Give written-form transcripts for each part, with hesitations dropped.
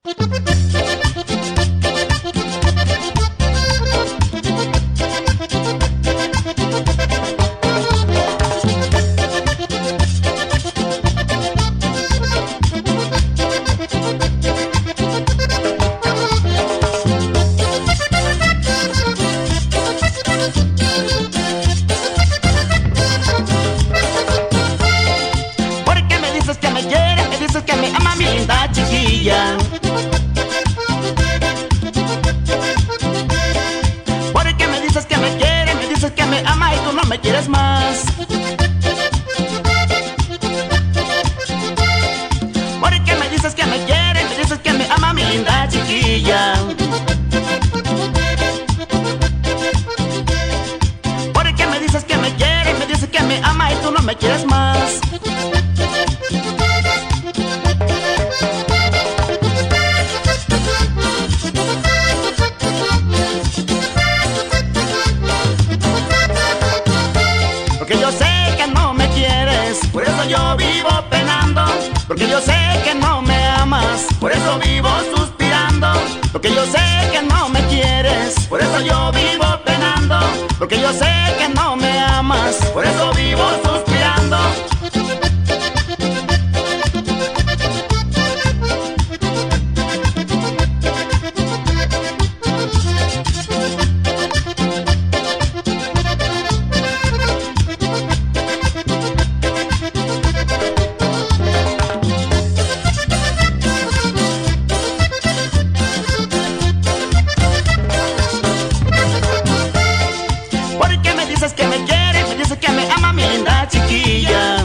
Porque me dices que me quieres, me dices que me ama, mi linda chiquilla. Porque me dices que me quieres, me dices que me ama y tú no me quieres más. Porque me dices que me quieres, me dices que me ama, mi linda chiquilla. Porque me dices que me quieres, me dices que me ama y tú no me quieres más. Porque yo sé que no me quieres, por eso yo vivo penando. Porque yo sé que no me amas, por eso vivo suspirando. Porque yo sé que no me quieres, por eso yo vivo penando. Porque yo sé que no me amas, por eso vivo suspirando. Porque me dices que me quieres, me dices que me ama, mi linda chiquilla.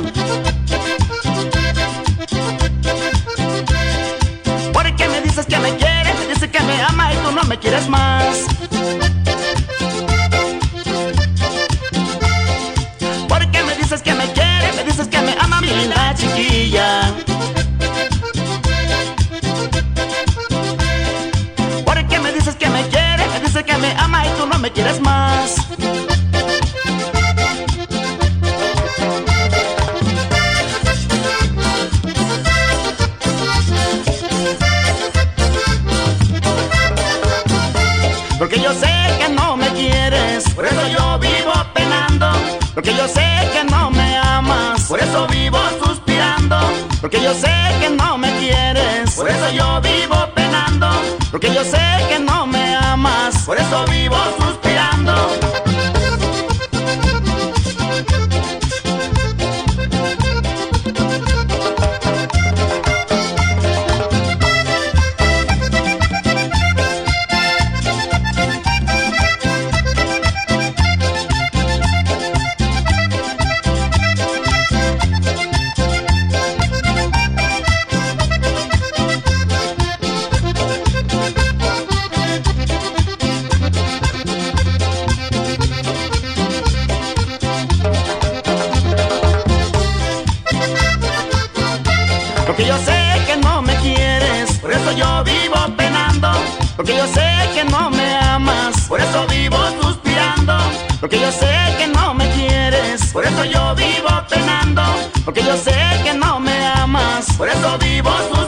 Porque me dices que me quieres, me dices que me ama y tú no me quieres más. Porque me dices que me quieres, me dices que me ama, mi linda chiquilla. Porque me dices que me quieres, me dices que me ama y tú no me quieres más. Porque yo sé que no me quieres, por eso yo vivo penando. Porque yo sé que no me amas, por eso vivo suspirando. Porque yo sé que no me quieres, por eso yo vivo penando. Porque yo sé que no me amas, por eso vivo suspirando. Porque yo sé que no me quieres, por eso yo vivo penando. Porque yo sé que no me amas, por eso vivo suspirando. Porque yo sé que no me quieres, por eso yo vivo penando. Porque yo sé que no me amas, por eso vivo suspirando.